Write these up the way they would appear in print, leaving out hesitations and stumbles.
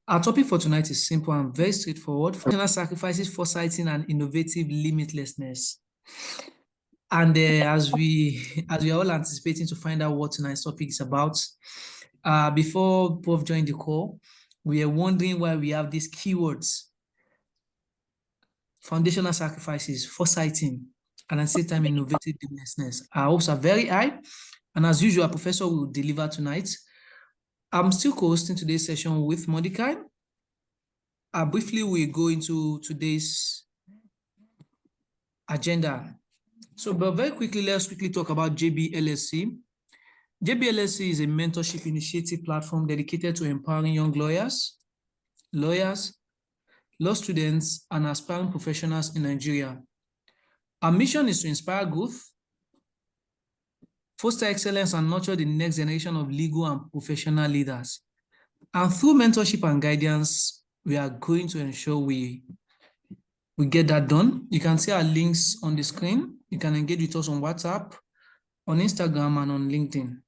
Our topic for tonight is simple and very straightforward: foundational sacrifices, foresighting, and innovative limitlessness. And as we are all anticipating to find out what tonight's topic is about, before Prof joined the call, we are wondering why we have these keywords: foundational sacrifices, foresighting, and at the same time innovative limitlessness. Our hopes are very high, and as usual, our professor will deliver tonight. I'm still co-hosting today's session with Mordecai. Briefly, we go into today's agenda. So, but very quickly, let's quickly talk about JBLLC. JBLLC is a mentorship initiative platform dedicated to empowering young lawyers, law students, and aspiring professionals in Nigeria. Our mission is to inspire growth, foster excellence, and nurture the next generation of legal and professional leaders. And through mentorship and guidance, we are going to ensure we get that done. You can see our links on the screen. You can engage with us on WhatsApp, on Instagram, and on LinkedIn.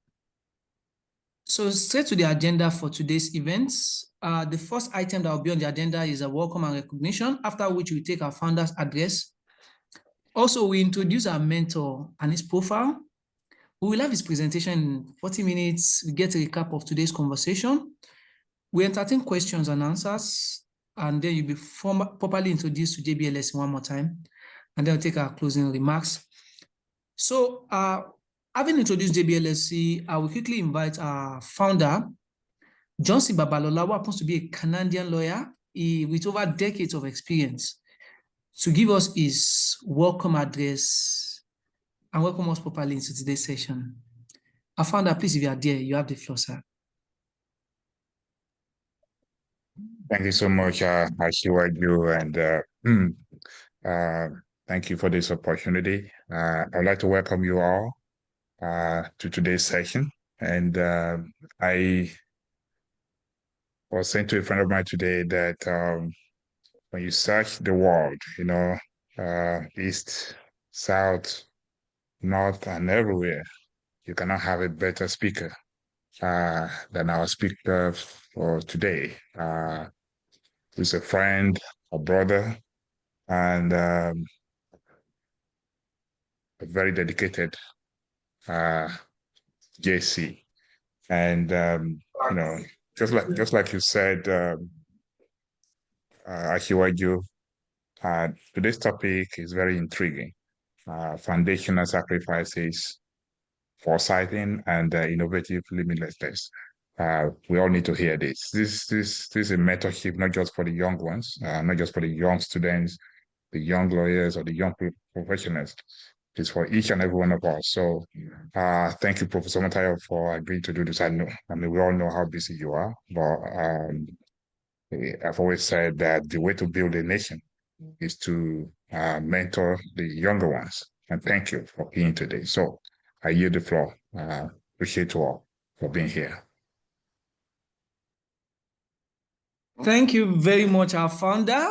So straight to the agenda for today's events. The first item that will be on the agenda is a welcome and recognition, after which we take our founder's address. Also, we introduce our mentor and his profile. We will have his presentation in 40 minutes. We get a recap of today's conversation. We entertain questions and answers, and then you'll be properly introduced to JBLLC one more time, and then we'll take our closing remarks. So, having introduced JBLLC, I will quickly invite our founder, Johnson Babalola, who happens to be a Canadian lawyer with over decades of experience, to give us his welcome address and welcome us properly into today's session. Our founder, please, if you are there, you have the floor, sir. Thank you so much, Ayo, and thank you for this opportunity. I'd like to welcome you all to today's session. And I was saying to a friend of mine today that when you search the world, east, south, north, and everywhere, you cannot have a better speaker than our speaker for today. He's a friend, a brother, and a very dedicated JC. And just like you said, Ashiwaju, today's topic is very intriguing. Foundational sacrifices, foresighting, and innovative limitlessness. We all need to hear this. This is a mentorship, not just for the young ones, not just for the young students, the young lawyers, or the young professionals. It's for each and every one of us. So thank you, Professor Omotayo, for agreeing to do this. I mean, we all know how busy you are, but I've always said that the way to build a nation is to mentor the younger ones. And thank you for being today. So I yield the floor. Appreciate you all for being here. Thank you very much, our founder.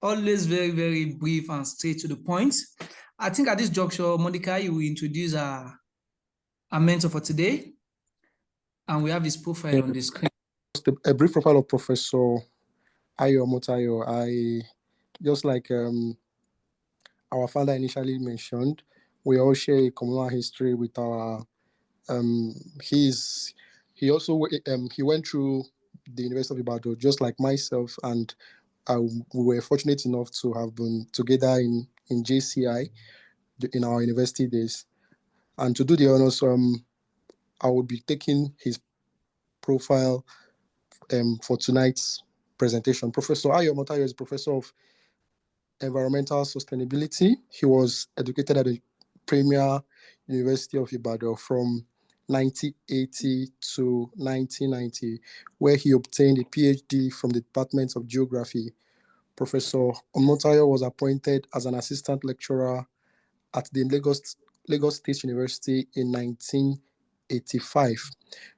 Always very, very brief and straight to the point. I think at this juncture, Mordecai, you will introduce our mentor for today. And we have his profile on the screen. A brief profile of Professor Ayo Omotayo. Just like our founder initially mentioned, we all share a common history with our. He went through the University of Ibadan just like myself, and we were fortunate enough to have been together in JCI in our university days. And to do the honors, I will be taking his profile for tonight's presentation. Professor Ayo Omotayo is Professor of Environmental Sustainability. He was educated at the Premier University of Ibadan from 1980 to 1990, where he obtained a PhD from the Department of Geography. Professor Omotayo was appointed as an assistant lecturer at the Lagos State University in 1985.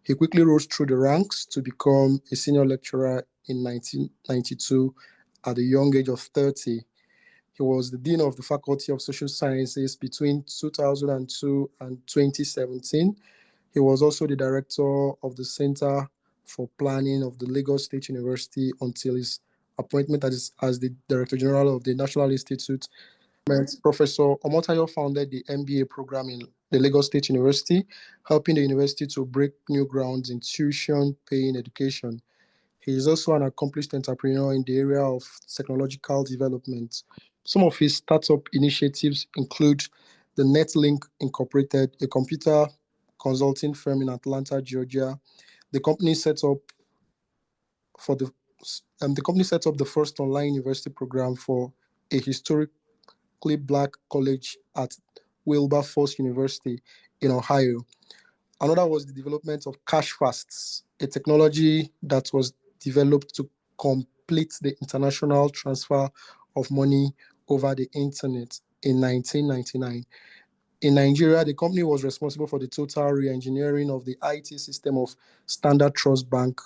He quickly rose through the ranks to become a senior lecturer in 1992 at the young age of 30. He was the Dean of the Faculty of Social Sciences between 2002 and 2017. He was also the Director of the Center for Planning of the Lagos State University until his appointment as the Director General of the National Institute. Professor Omotayo founded the MBA program in the Lagos State University, helping the university to break new grounds in tuition-paying education. He is also an accomplished entrepreneur in the area of technological development. Some of his startup initiatives include the NetLink Incorporated, a computer consulting firm in Atlanta, Georgia. The company set up the first online university program for a historically Black college at Wilberforce University in Ohio. Another was the development of cash fasts, a technology that was developed to complete the international transfer of money over the internet in 1999. In Nigeria, the company was responsible for the total re-engineering of the IT system of Standard Trust Bank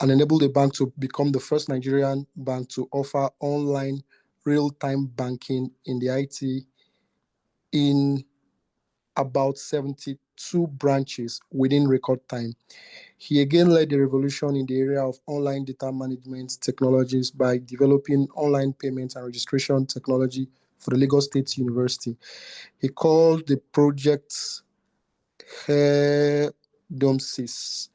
and enabled the bank to become the first Nigerian bank to offer online real-time banking in the IT in about 72 branches within record time. He again led the revolution in the area of online data management technologies by developing online payment and registration technology for the Lagos State University. He called the project HEDOMSIS,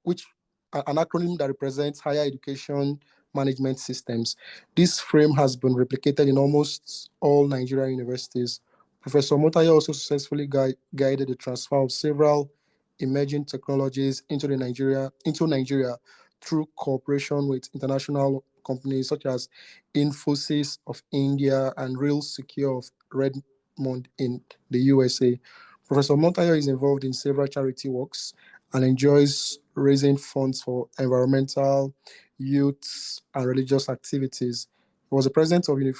which an acronym that represents Higher Education Management Systems. This frame has been replicated in almost all Nigerian universities. Professor Omotayo also successfully guided the transfer of several emerging technologies into Nigeria through cooperation with international companies such as Infosys of India and Real Secure of Redmond in the USA. Professor Omotayo is involved in several charity works and enjoys raising funds for environmental, youth, and religious activities. He was the president of the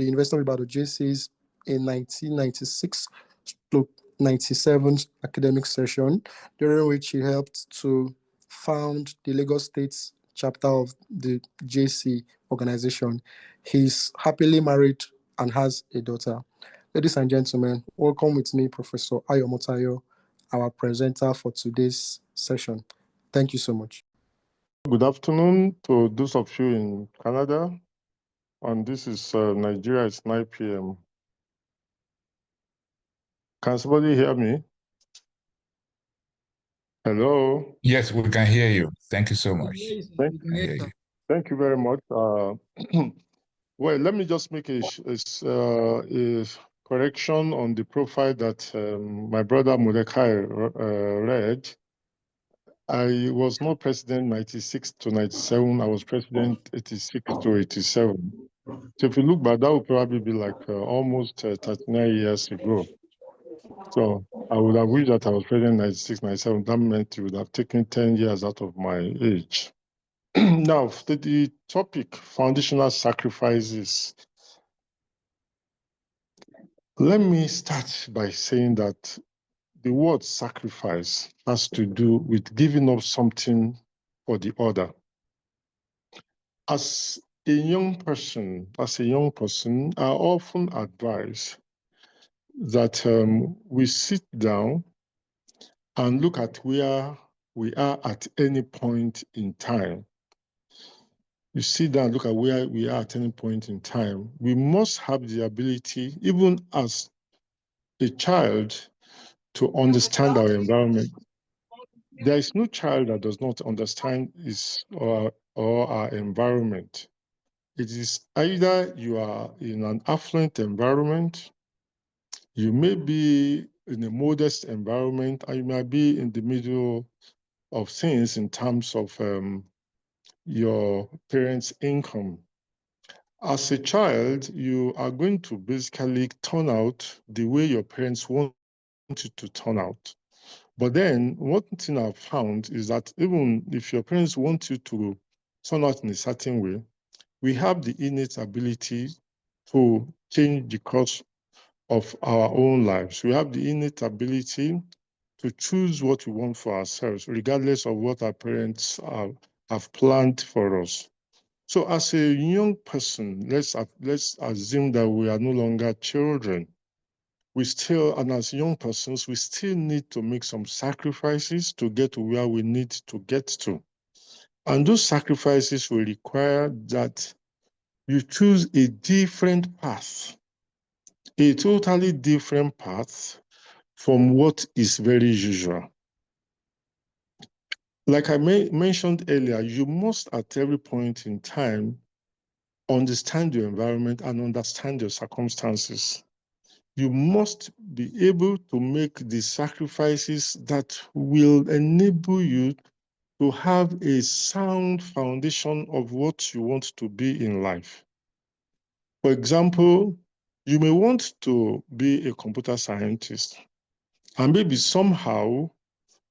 University of Ibadan JCs in 1996-97 academic session, during which he helped to found the Lagos State chapter of the JC organization. He's happily married and has a daughter. Ladies and gentlemen, welcome with me, Professor Ayo Omotayo, our presenter for today's session. Thank you so much. Good afternoon to those of you in Canada, and this is Nigeria. It's 9 p.m. Can somebody hear me? Hello? Yes, we can hear you. Thank you so much. Thank you very much. Well, let me just make a correction on the profile that my brother Mordecai read. I was not president 96 to 97. I was president 86 to 87. So if you look back, that would probably be like almost 39 years ago. So I would have wished that I was president 96, 97. That meant it would have taken 10 years out of my age. Now, the topic, foundational sacrifices. Let me start by saying that the word sacrifice has to do with giving up something for the other. As a young person, I often advise that we sit down and look at where we are at any point in time. You sit down and look at where we are at any point in time. We must have the ability, even as a child, to understand our environment. There is no child that does not understand his or our environment. It is either you are in an affluent environment, you may be in a modest environment, and you might be in the middle of things in terms of your parents' income. As a child, you are going to basically turn out the way your parents want you to turn out. But then one thing I've found is that even if your parents want you to turn out in a certain way, we have the innate ability to change the course of our own lives. We have the innate ability to choose what we want for ourselves, regardless of what our parents have planned for us. So as a young person, let's assume that we are no longer children. we still, and as young persons, we still need to make some sacrifices to get to where we need to get to. And those sacrifices will require that you choose a different path, a totally different path from what is very usual. Like I mentioned earlier, you must at every point in time understand your environment and understand your circumstances. You must be able to make the sacrifices that will enable you to have a sound foundation of what you want to be in life. For example, you may want to be a computer scientist, and maybe somehow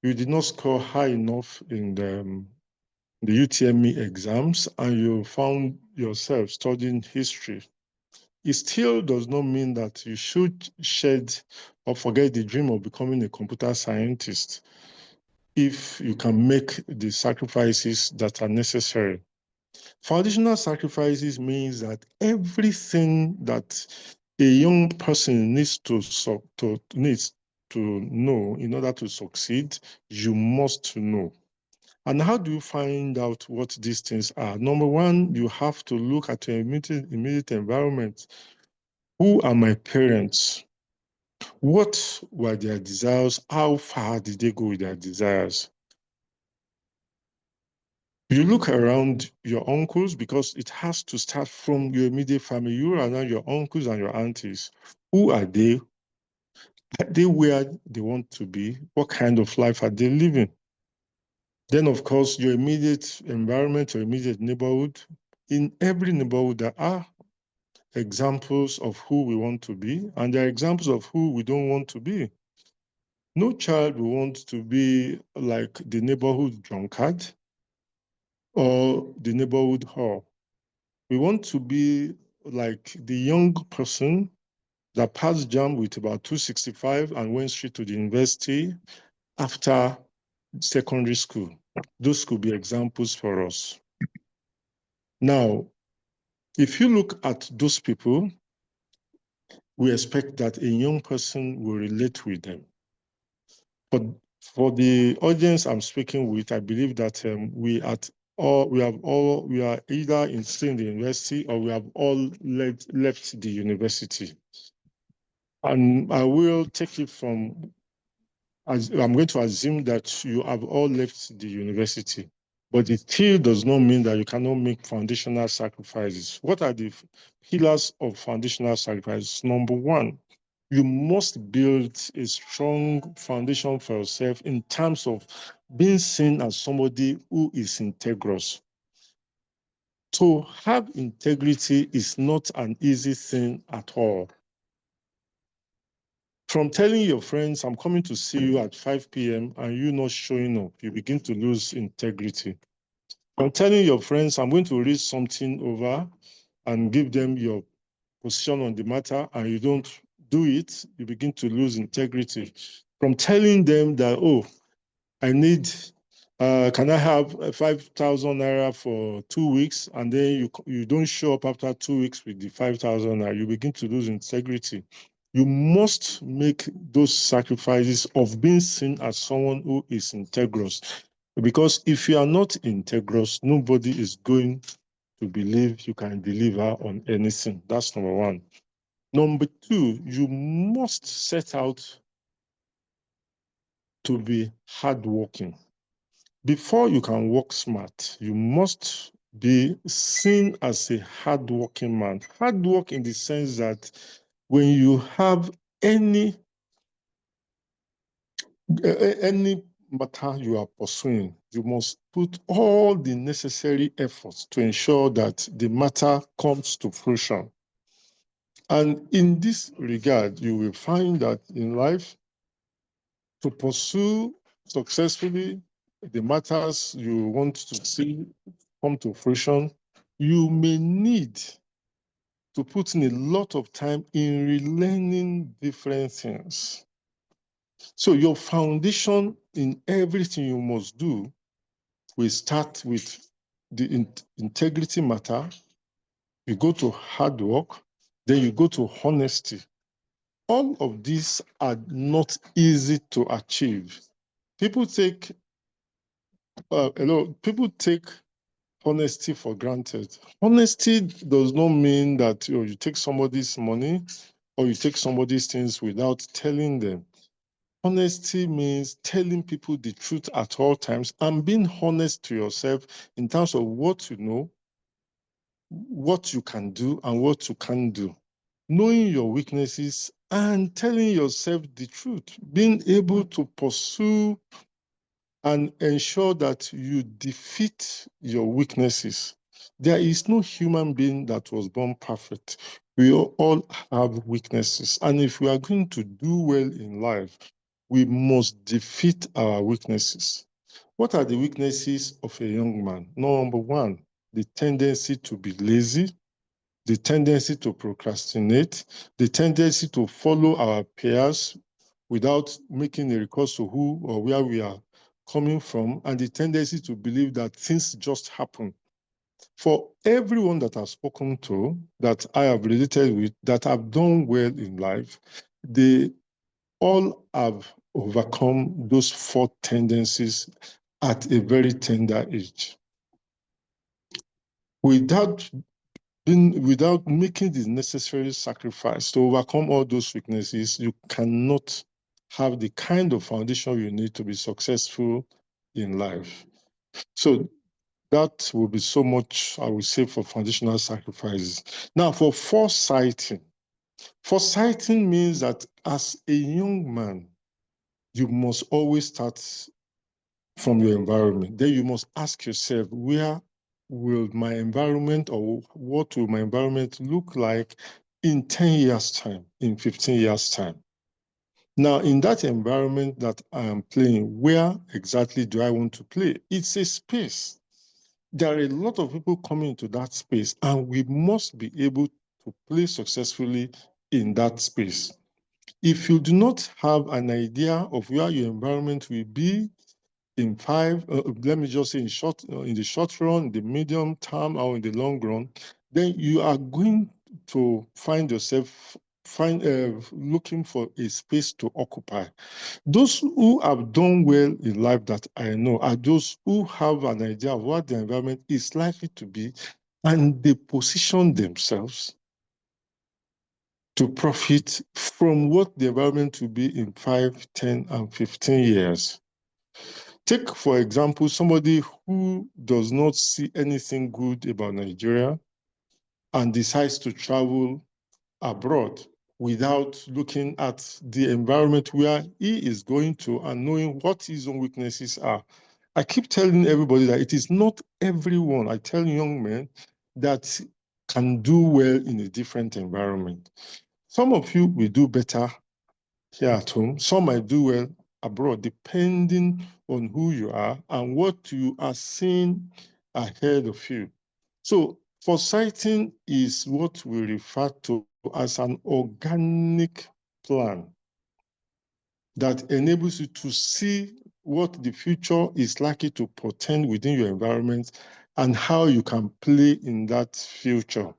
you did not score high enough in the UTME exams and you found yourself studying history. It still does not mean that you should shed or forget the dream of becoming a computer scientist if you can make the sacrifices that are necessary. Foundational sacrifices means that everything that a young person needs to know in order to succeed, you must know. And how do you find out what these things are? Number one, you have to look at your immediate environment. Who are my parents? What were their desires? How far did they go with their desires? You look around your uncles because it has to start from your immediate family. You are now your uncles and your aunties. Who are they? Are they where they want to be? What kind of life are they living? Then, of course, your immediate environment, your immediate neighborhood. In every neighborhood, there are examples of who we want to be, and there are examples of who we don't want to be. No child will want to be like the neighborhood drunkard or the neighborhood whore. We want to be like the young person that passed JAM with about 265 and went straight to the university after secondary school. Those could be examples for us. Now, if you look at those people, we expect that a young person will relate with them. But for the audience I'm speaking with, I believe that we are either still in the university or we have all left the university. And I will take it from, I'm going to assume that you have all left the university, but it still does not mean that you cannot make foundational sacrifices. What are the pillars of foundational sacrifices? Number one, you must build a strong foundation for yourself in terms of being seen as somebody who is integrous. To have integrity is not an easy thing at all. From telling your friends, I'm coming to see you at 5 p.m. and you not showing up, you begin to lose integrity. From telling your friends, I'm going to read something over and give them your position on the matter and you don't do it, you begin to lose integrity. From telling them that, oh, I need, can I have 5,000 naira for 2 weeks? And then you don't show up after 2 weeks with the 5,000 naira, you begin to lose integrity. You must make those sacrifices of being seen as someone who is integrous. Because if you are not integrous, nobody is going to believe you can deliver on anything. That's number one. Number two, you must set out to be hardworking. Before you can work smart, you must be seen as a hardworking man. Hard work in the sense that when you have any matter you are pursuing, you must put all the necessary efforts to ensure that the matter comes to fruition. And in this regard, you will find that in life, to pursue successfully the matters you want to see come to fruition, you may need to put in a lot of time in relearning different things. So your foundation in everything you must do will start with the integrity matter, you go to hard work, then you go to honesty. all of these are not easy to achieve. People take honesty for granted. Honesty does not mean that you take somebody's money or you take somebody's things without telling them. Honesty means telling people the truth at all times and being honest to yourself in terms of what you know, what you can do, and what you can't do. Knowing your weaknesses and telling yourself the truth, being able to pursue and ensure that you defeat your weaknesses. There is no human being that was born perfect. We all have weaknesses. And if we are going to do well in life, we must defeat our weaknesses. What are the weaknesses of a young man? Number one, the tendency to be lazy, the tendency to procrastinate, the tendency to follow our peers without making a recourse to who or where we are coming from, and the tendency to believe that things just happen. For everyone that I've spoken to, that I have related with, that have done well in life, they all have overcome those 4 tendencies at a very tender age. Without making the necessary sacrifice to overcome all those weaknesses, you cannot have the kind of foundation you need to be successful in life. So that will be so much, I would say, for foundational sacrifices. Now, for foresighting. Foresighting means that as a young man, you must always start from your environment. Then you must ask yourself, where will my environment, or what will my environment look like in 10 years' time, in 15 years' time? Now, in that environment that I am playing, where exactly do I want to play? It's a space. There are a lot of people coming into that space, and we must be able to play successfully in that space. If you do not have an idea of where your environment will be in let me just say in the short run, the medium term, or in the long run, then you are going to find yourself looking for a space to occupy. Those who have done well in life that I know are those who have an idea of what the environment is likely to be, and they position themselves to profit from what the environment will be in 5, 10, and 15 years. Take, for example, somebody who does not see anything good about Nigeria and decides to travel abroad without looking at the environment where he is going to and knowing what his own weaknesses are. I keep telling everybody that it is not everyone, I tell young men, that can do well in a different environment. Some of you will do better here at home. Some might do well abroad, depending on who you are and what you are seeing ahead of you. So foresighting is what we refer to as an organic plan that enables you to see what the future is likely to portend within your environment and how you can play in that future.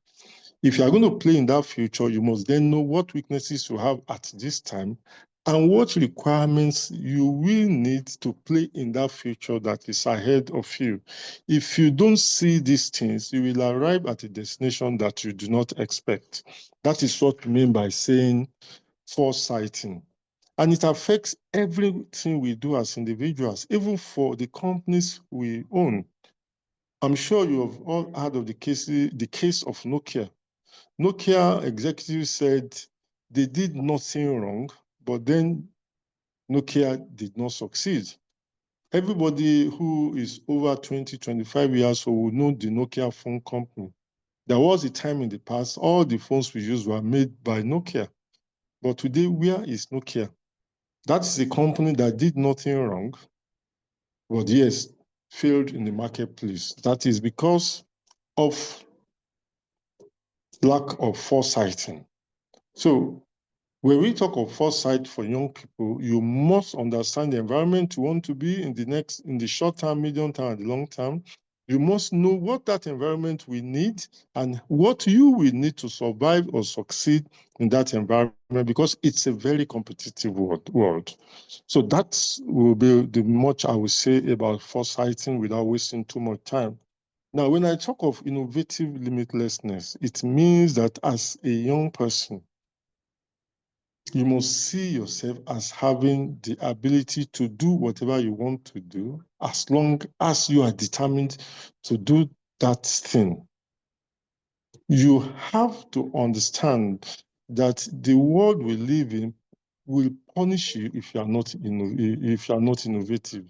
If you are going to play in that future, you must then know what weaknesses you have at this time and what requirements you will need to play in that future that is ahead of you. If you don't see these things, you will arrive at a destination that you do not expect. That is what we mean by saying foresighting. And it affects everything we do as individuals, even for the companies we own. I'm sure you have all heard of the case of Nokia. Nokia executives said they did nothing wrong, but then Nokia did not succeed. Everybody who is over 20, 25 years old will know the Nokia phone company. There was a time in the past, all the phones we use were made by Nokia. But today, where is Nokia? That's a company that did nothing wrong, but yes, failed in the marketplace. That is because of lack of foresighting. So when we talk of foresight for young people, you must understand the environment you want to be in the short term, medium term, and the long term. You must know what that environment will need and what you will need to survive or succeed in that environment, because it's a very competitive world. So that will be the much I will say about foresighting without wasting too much time. Now, when I talk of innovative limitlessness, it means that as a young person, you must see yourself as having the ability to do whatever you want to do, as long as you are determined to do that thing. You have to understand that the world we live in will punish you if you are not innovative.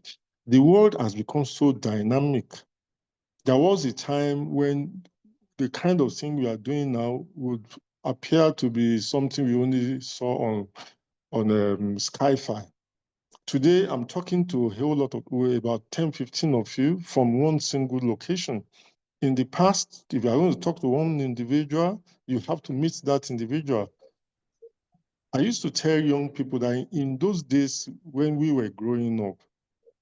The world has become so dynamic. There was a time when the kind of thing we are doing now would appear to be something we only saw on Sci-Fi. Today, I'm talking to a whole lot of, about 10, 15 of you from one single location. In the past, if you are going to talk to one individual, you have to meet that individual. I used to tell young people that in those days when we were growing up,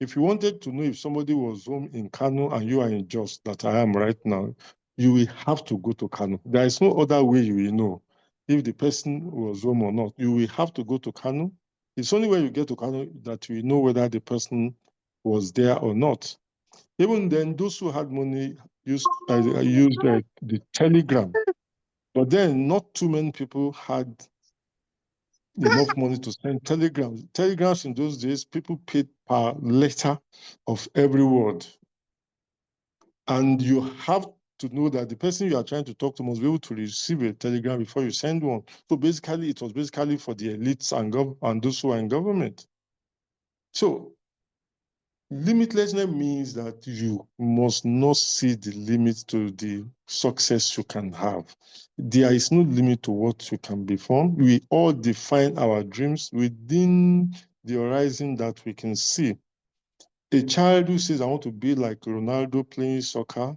if you wanted to know if somebody was home in Kano and you are in Jos, that I am right now, you will have to go to Kano. There is no other way you will know if the person was home or not. You will have to go to Kano. It's only when you get to Kano that you know whether the person was there or not. Even then, those who had money used the telegram. But then not too many people had enough money to send telegrams. Telegrams in those days, people paid per letter of every word. And you have to know that the person you are trying to talk to must be able to receive a telegram before you send one. So basically, it was basically for the elites and those who are in government. So limitlessness means that you must not see the limit to the success you can have. There is no limit to what you can become. We all define our dreams within the horizon that we can see. A child who says, I want to be like Ronaldo playing soccer,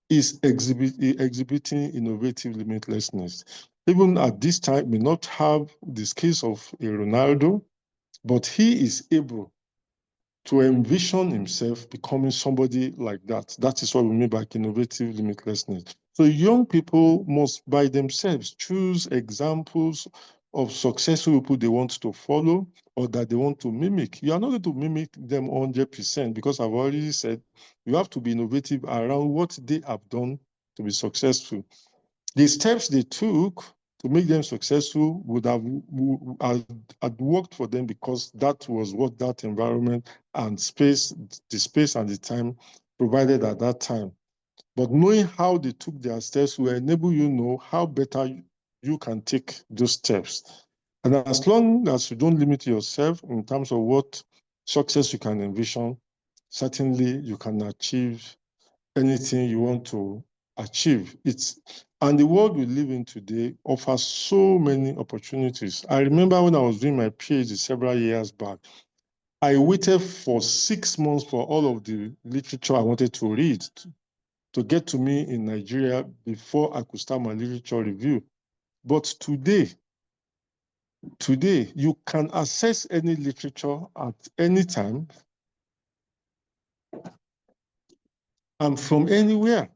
is exhibiting innovative limitlessness. Even at this time, may not have the skills of a Ronaldo, but he is able to envision himself becoming somebody like that. That is what we mean by innovative limitlessness. So young people must by themselves choose examples of successful people they want to follow or that they want to mimic. You are not going to mimic them 100% because I've already said you have to be innovative around what they have done to be successful. The steps they took to make them successful would have had worked for them because that was what that environment and the space and the time provided at that time. But knowing how they took their steps will enable you know how better you can take those steps. And as long as you don't limit yourself in terms of what success you can envision, certainly you can achieve anything you want to achieve. And the world we live in today offers so many opportunities. I remember when I was doing my PhD several years back, I waited for 6 months for all of the literature I wanted to read to get to me in Nigeria before I could start my literature review. But today, you can access any literature at any time and from anywhere.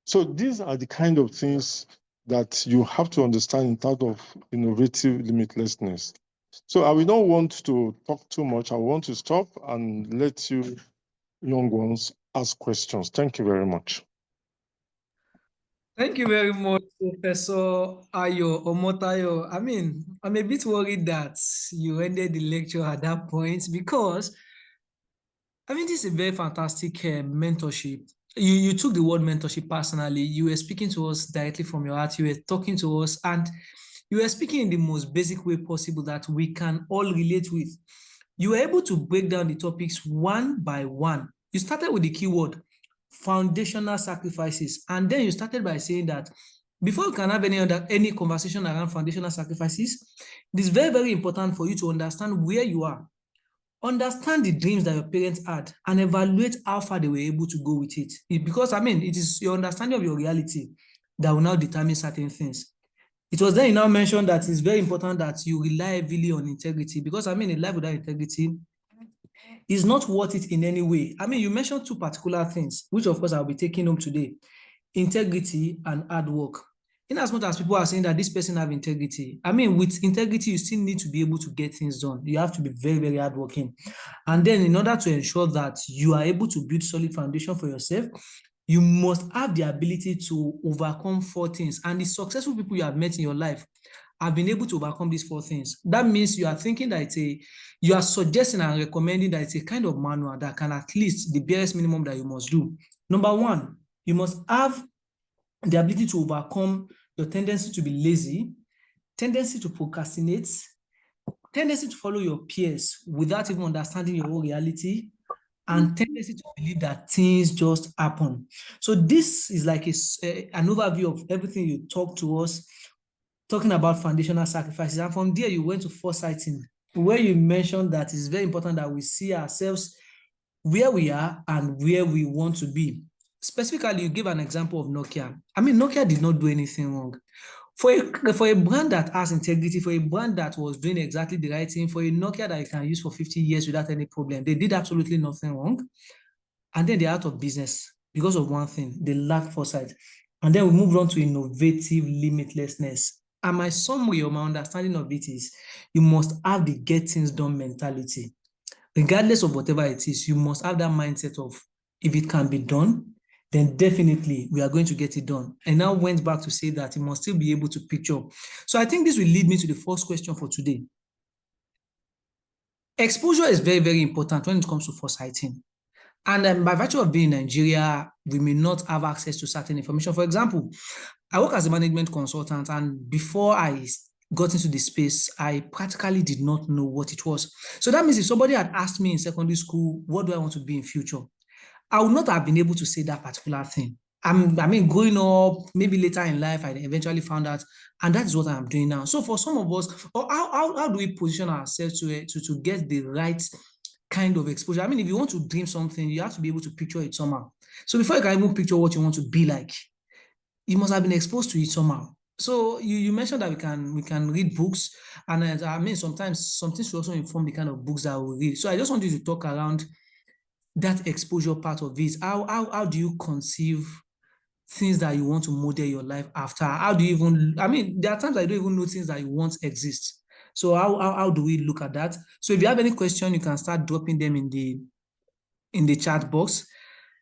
So these are the kind of things that you have to understand in terms of innovative limitlessness. So I will not want to talk too much. I want to stop and let you young ones ask questions. Thank you very much. Thank you very much, Professor Ayo Omotayo. I mean, I'm a bit worried that you ended the lecture at that point because, I mean, this is a very fantastic mentorship. You took the word mentorship personally. You were speaking to us directly from your heart. You were talking to us and you were speaking in the most basic way possible that we can all relate with. You were able to break down the topics one by one. You started with the keyword foundational sacrifices, and then you started by saying that before you can have any conversation around foundational sacrifices, it is very, very important for you to understand where you are, understand the dreams that your parents had, and evaluate how far they were able to go with it. Because, I mean, it is your understanding of your reality that will now determine certain things. It was then you now mentioned that it's very important that you rely heavily on integrity because, I mean, a life without integrity is not worth it in any way. I mean, you mentioned two particular things, which of course I'll be taking home today: integrity and hard work. In as much as people are saying that this person have integrity, I mean, with integrity, you still need to be able to get things done. You have to be very, very hardworking. And then in order to ensure that you are able to build solid foundation for yourself, you must have the ability to overcome four things. And the successful people you have met in your life have been able to overcome these four things. That means you are thinking that you are suggesting and recommending that it's a kind of manual that can at least the barest minimum that you must do. Number one, you must have the ability to overcome your tendency to be lazy, tendency to procrastinate, tendency to follow your peers without even understanding your own reality, and tendency to believe that things just happen. So this is like an overview of everything you talked to us, talking about foundational sacrifices. And from there, you went to foresighting, where you mentioned that it's very important that we see ourselves where we are and where we want to be. Specifically, you give an example of Nokia. I mean, Nokia did not do anything wrong. For a brand that has integrity, for a brand that was doing exactly the right thing, for a Nokia that you can use for 50 years without any problem, they did absolutely nothing wrong. And then they're out of business because of one thing: they lack foresight. And then we moved on to innovative limitlessness. And my summary or my understanding of it is you must have the get things done mentality. Regardless of whatever it is, you must have that mindset of if it can be done, then definitely we are going to get it done. And now went back to say that you must still be able to picture. So I think this will lead me to the first question for today. Exposure is very, very important when it comes to foresighting. And by virtue of being in Nigeria, we may not have access to certain information. For example, I work as a management consultant, and before I got into the space, I practically did not know what it was. So that means if somebody had asked me in secondary school, what do I want to be in future? I would not have been able to say that particular thing. I mean, growing up, maybe later in life, I eventually found out, and that is what I'm doing now. So for some of us, or how do we position ourselves to get the right kind of exposure? I mean, if you want to dream something, you have to be able to picture it somehow. So before you can even picture what you want to be like, you must have been exposed to it somehow. So you mentioned that we can read books, and I mean, sometimes some things will also inform the kind of books that we read. So I just want you to talk around that exposure part of this. How do you conceive things that you want to model your life after? How do you even, I mean, there are times I don't even know things that you want exist. So how do we look at that? So if you have any question, you can start dropping them in the chat box.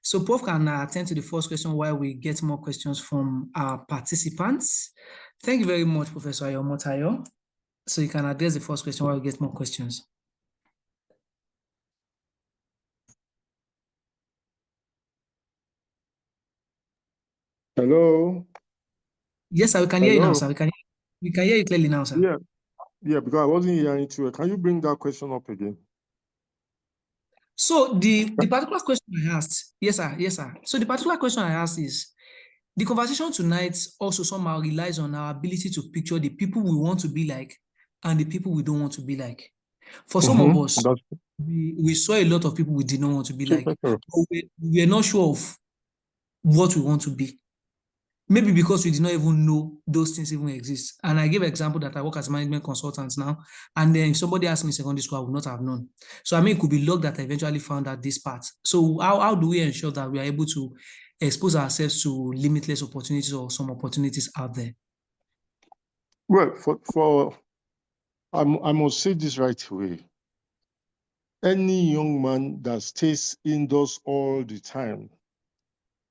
So Prof can attend to the first question while we get more questions from our participants. Thank you very much, Professor Ayo Omotayo. So you can address the first question while we get more questions. Hello. Yes, sir, we can hear you now, sir. We can hear you clearly now, sir. Yeah, because I wasn't hearing too well. Can you bring that question up again? So the particular question I asked, yes, sir. So the particular question I asked is, the conversation tonight also somehow relies on our ability to picture the people we want to be like and the people we don't want to be like. For some of us, we saw a lot of people we did not want to be like, but we are not sure of what we want to be. Maybe because we did not even know those things even exist. And I gave an example that I work as a management consultant now. And then if somebody asked me in secondary school, I would not have known. So I mean, it could be luck that I eventually found out this part. So how do we ensure that we are able to expose ourselves to limitless opportunities or some opportunities out there? Well, I must say this right away. Any young man that stays indoors all the time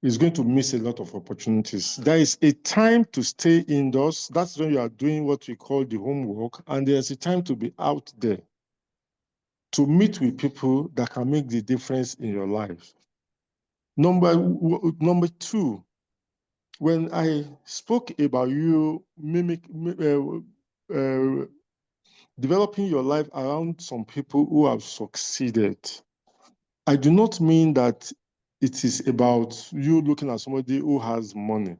is going to miss a lot of opportunities. There is a time to stay indoors. That's when you are doing what we call the homework. And there's a time to be out there to meet with people that can make the difference in your life. Number two, when I spoke about you developing your life around some people who have succeeded, I do not mean that it is about you looking at somebody who has money.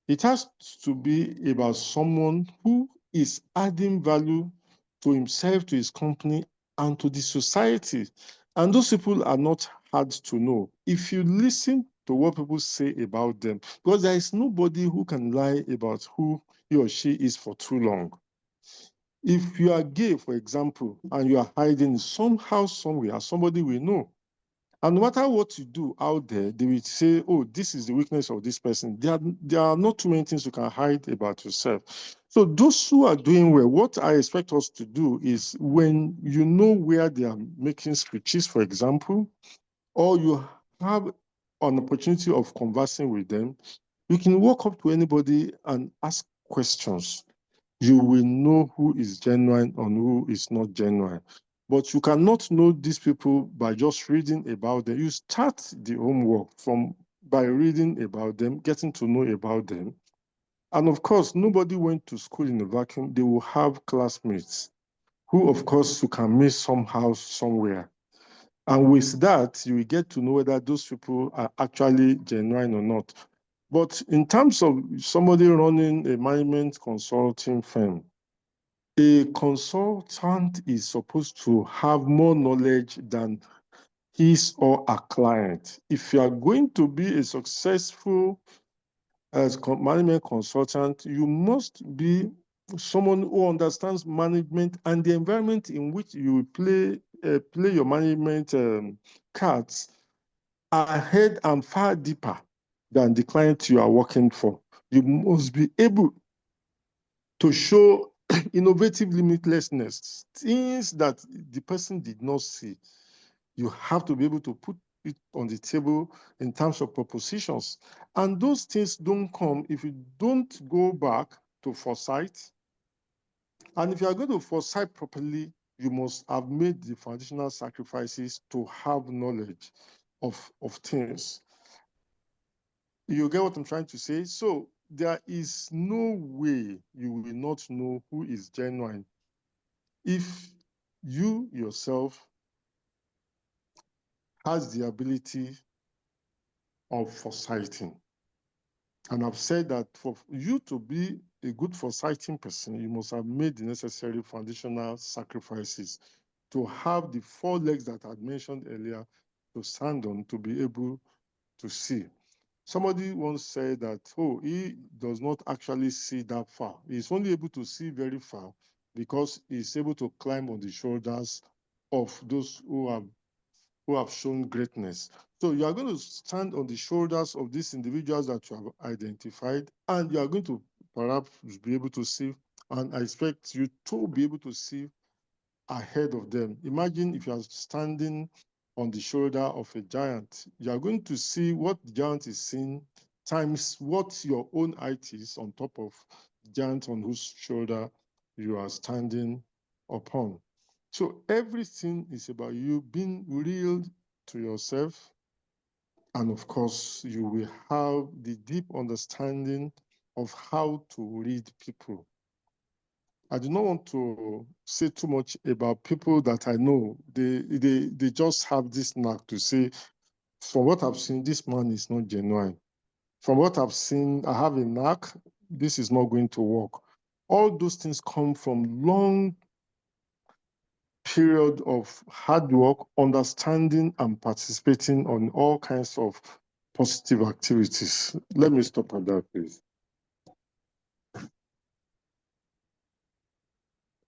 It has to be about someone who is adding value to himself, to his company, and to the society. And those people are not hard to know. If you listen to what people say about them, because there is nobody who can lie about who he or she is for too long. If you are gay, for example, and you are hiding somehow, somewhere, somebody will know. And no matter what you do out there, they will say, oh, this is the weakness of this person. There are not too many things you can hide about yourself. So those who are doing well, what I expect us to do is when you know where they are making speeches, for example, or you have an opportunity of conversing with them, you can walk up to anybody and ask questions. You will know who is genuine and who is not genuine. But you cannot know these people by just reading about them. You start the homework by reading about them, getting to know about them. And of course, nobody went to school in a vacuum. They will have classmates who, of course, you can meet somehow, somewhere. And with that, you will get to know whether those people are actually genuine or not. But in terms of somebody running a management consulting firm, a consultant is supposed to have more knowledge than his or her client. If you are going to be a successful management consultant, you must be someone who understands management and the environment in which you play your management cards ahead and far deeper than the client you are working for. You must be able to show innovative limitlessness, things that the person did not see. You have to be able to put it on the table in terms of propositions. And those things don't come if you don't go back to foresight. And if you are going to foresight properly, you must have made the foundational sacrifices to have knowledge of things. You get what I'm trying to say? So there is no way you will not know who is genuine if you yourself has the ability of foresighting. And I've said that for you to be a good foresighting person, you must have made the necessary foundational sacrifices to have the 4 legs that I had mentioned earlier to stand on, to be able to see. Somebody once said that, oh, he does not actually see that far. He's only able to see very far because he's able to climb on the shoulders of those who have shown greatness. So you are going to stand on the shoulders of these individuals that you have identified, and you are going to perhaps be able to see, and I expect you to be able to see ahead of them. Imagine if you are standing on the shoulder of a giant, you are going to see what the giant is seeing times what your own height is on top of the giant on whose shoulder you are standing upon. So everything is about you being real to yourself. And of course, you will have the deep understanding of how to read people. I do not want to say too much about people that I know. They just have this knack to say, from what I've seen, this man is not genuine. From what I've seen, I have a knack, this is not going to work. All those things come from long period of hard work, understanding, and participating on all kinds of positive activities. Let me stop at that, please.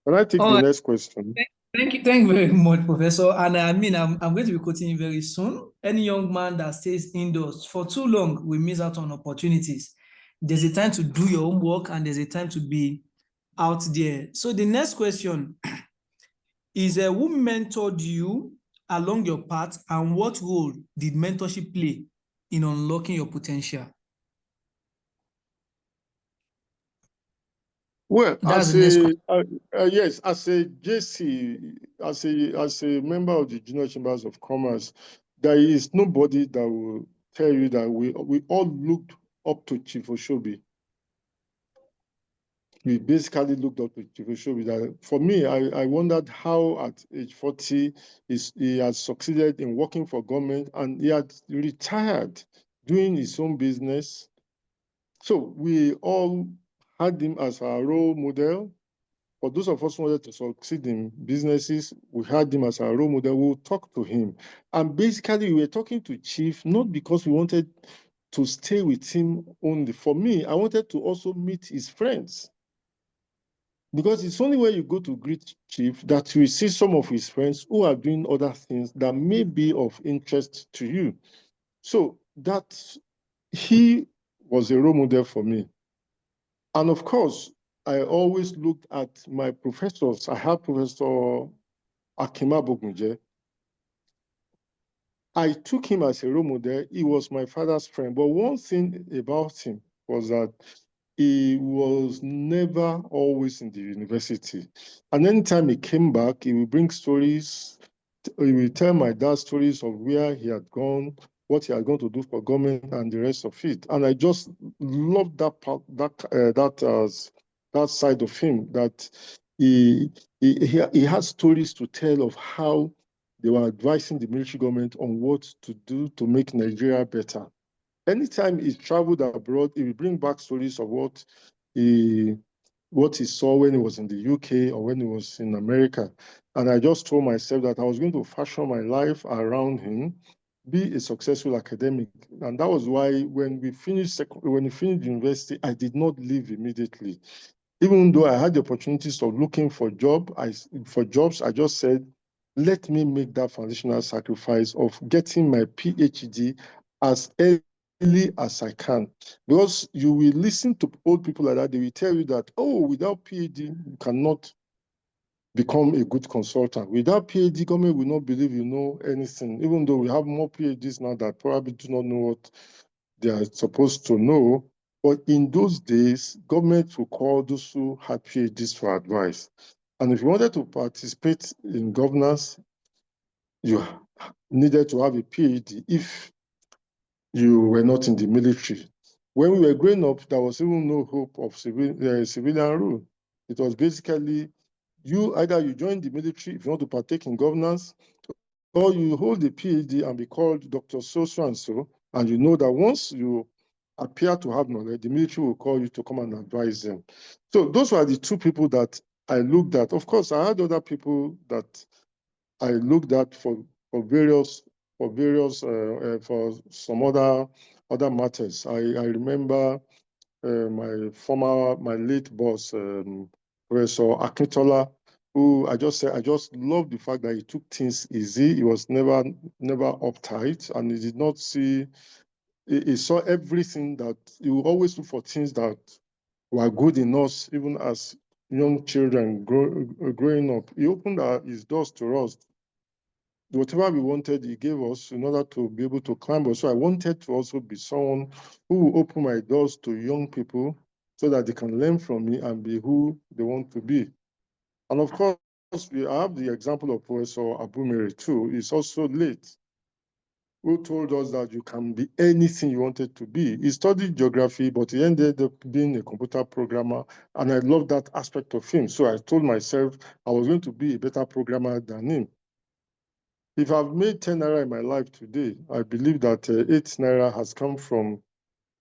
Can I take the next question? Thank you very much, Professor. And I mean, I'm going to be quoting you very soon. Any young man that stays indoors for too long will miss out on opportunities. There's a time to do your homework and there's a time to be out there. So the next question is, who mentored you along your path and what role did mentorship play in unlocking your potential? Well, That's the next question. Yes, as a JC, as a member of the Junior Chambers of Commerce, there is nobody that will tell you that we all looked up to Chief Oshobi. We basically looked up to Chief Oshobi. That for me, I wondered how at age 40 he had succeeded in working for government and he had retired doing his own business. So we all had him as our role model. For those of us who wanted to succeed in businesses, we had him as our role model. We would talk to him. And basically, we were talking to Chief, not because we wanted to stay with him only. For me, I wanted to also meet his friends. Because it's only when you go to greet chief that you see some of his friends who are doing other things that may be of interest to you. So that he was a role model for me. And of course, I always looked at my professors. I had Professor Akima Bogunje. I took him as a role model. He was my father's friend. But one thing about him was that he was never always in the university. And anytime he came back, he would bring stories. He would tell my dad stories of where he had gone, what he had gone to do for government, and the rest of it. And I just loved that part, that side of him. That he had stories to tell of how they were advising the military government on what to do to make Nigeria better. Anytime he traveled abroad, he would bring back stories of what he saw when he was in the UK or when he was in America. And I just told myself that I was going to fashion my life around him, be a successful academic. And that was why when we finished university, I did not leave immediately. Even though I had the opportunities of looking for jobs, I just said, let me make that foundational sacrifice of getting my PhD as early as I can. Because you will listen to old people like that, they will tell you that, oh, without PhD, you cannot become a good consultant. Without PhD, government will not believe you know anything, even though we have more PhDs now that probably do not know what they are supposed to know. But in those days, government would call those who had PhDs for advice. And if you wanted to participate in governance, you needed to have a PhD if you were not in the military. When we were growing up, there was even no hope of civilian rule. It was basically either you join the military if you want to partake in governance, or you hold a PhD and be called Dr. So and so, and you know that once you appear to have knowledge, the military will call you to come and advise them. So those were the two people that I looked at. Of course, I had other people that I looked at for some other matters. I remember my late boss, Professor Akintola, who I just love the fact that he took things easy. He was never uptight, and he did not see. He saw everything that he would always look for things that were good in us, even as young children growing up. He opened his doors to us. Whatever we wanted, he gave us in order to be able to climb us. So I wanted to also be someone who will open my doors to young people so that they can learn from me and be who they want to be. And of course, we have the example of Professor Abumere too. He's also late, who told us that you can be anything you wanted to be. He studied geography, but he ended up being a computer programmer. And I love that aspect of him. So I told myself I was going to be a better programmer than him. If I've made 10 naira in my life today, I believe that 8 naira has come from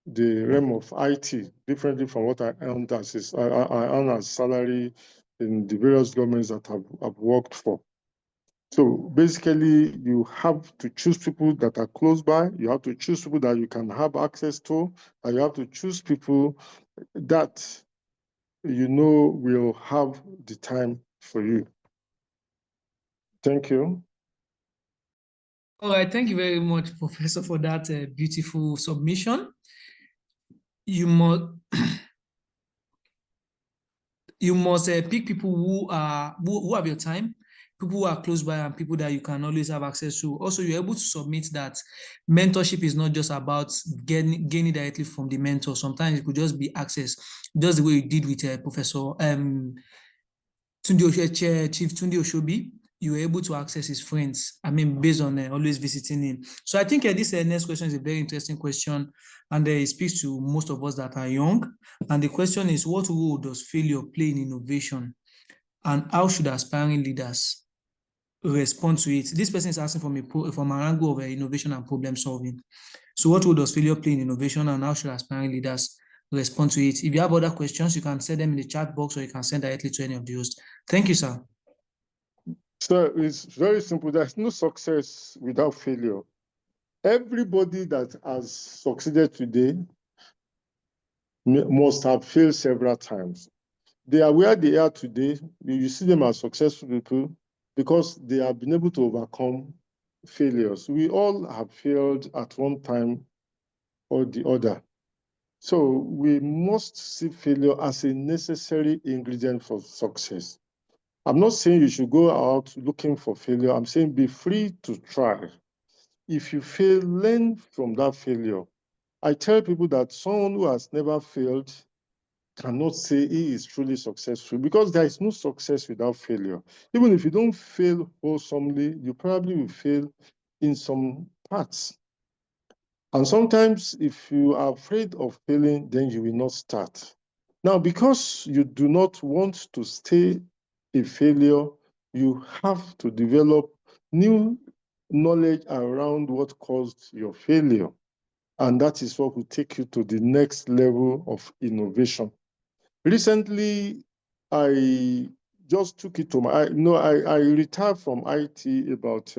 the realm of IT, differently from what I earned I earn as salary in the various governments that I've worked for. So basically, you have to choose people that are close by. You have to choose people that you can have access to, and you have to choose people that you know will have the time for you. Thank you. All right, thank you very much, Professor, for that beautiful submission. You must pick people who have your time, people who are close by, and people that you can always have access to. Also, you're able to submit that mentorship is not just about gaining directly from the mentor. Sometimes it could just be access, just the way you did with Professor Chief Tunde Oshobi. You were able to access his friends, I mean, based on always visiting him. So I think this next question is a very interesting question, and it speaks to most of us that are young. And the question is, what role does failure play in innovation? And how should aspiring leaders respond to it? This person is asking from an angle of innovation and problem solving. So what role does failure play in innovation, and how should aspiring leaders respond to it? If you have other questions, you can send them in the chat box, or you can send directly to any of the hosts. Thank you, sir. So it's very simple. There's no success without failure. Everybody that has succeeded today must have failed several times. They are where they are today. You see them as successful people because they have been able to overcome failures. We all have failed at one time or the other. So we must see failure as a necessary ingredient for success. I'm not saying you should go out looking for failure. I'm saying be free to try. If you fail, learn from that failure. I tell people that someone who has never failed cannot say he is truly successful because there is no success without failure. Even if you don't fail wholesomely, you probably will fail in some parts. And sometimes if you are afraid of failing, then you will not start. Now, because you do not want to stay a failure, you have to develop new knowledge around what caused your failure. And that is what will take you to the next level of innovation. Recently, I just took it to my, I retired from IT about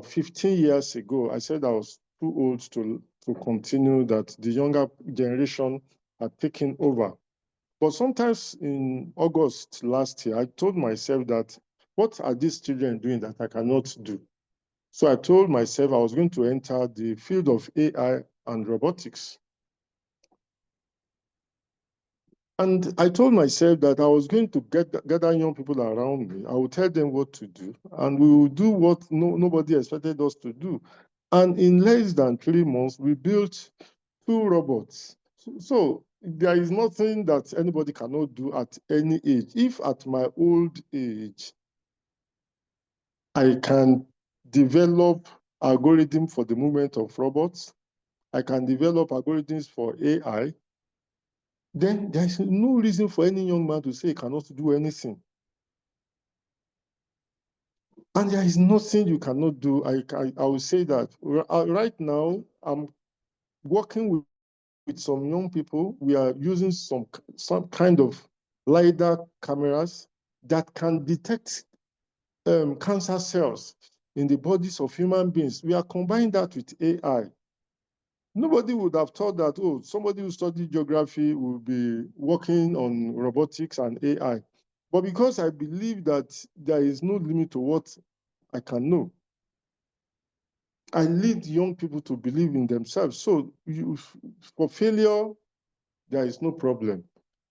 15 years ago. I said I was too old to continue, that the younger generation had taken over. But sometimes in August last year, I told myself that, what are these children doing that I cannot do? So I told myself I was going to enter the field of AI and robotics. And I told myself that I was going to gather young people around me. I would tell them what to do, and we will do what nobody expected us to do. And in less than 3 months, we built 2 robots. So there is nothing that anybody cannot do at any age. If at my old age, I can develop algorithm for the movement of robots, I can develop algorithms for AI, then there's no reason for any young man to say he cannot do anything. And there is nothing you cannot do. I will say that. Right now, I'm working with some young people. We are using some kind of LiDAR cameras that can detect cancer cells in the bodies of human beings. We are combining that with AI. Nobody would have thought that, oh, somebody who studied geography will be working on robotics and AI. But because I believe that there is no limit to what I can know, I lead young people to believe in themselves. So for failure, there is no problem.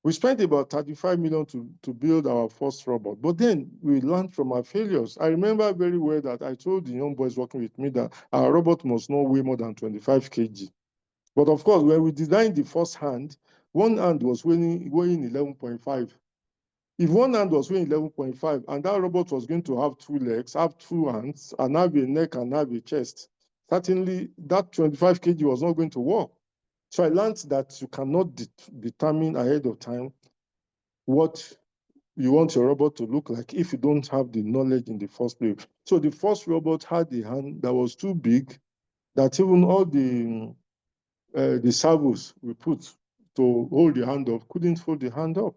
We spent about 35 million to build our first robot, but then we learned from our failures. I remember very well that I told the young boys working with me that our robot must not weigh more than 25 kg. But of course, when we designed the first hand, one hand was weighing 11.5. If one hand was weighing 11.5 and that robot was going to have 2 legs, have 2 hands, and have a neck and have a chest, certainly that 25 kg was not going to work. So I learned that you cannot determine ahead of time what you want your robot to look like if you don't have the knowledge in the first place. So the first robot had a hand that was too big that even all the servos we put to hold the hand up couldn't hold the hand up.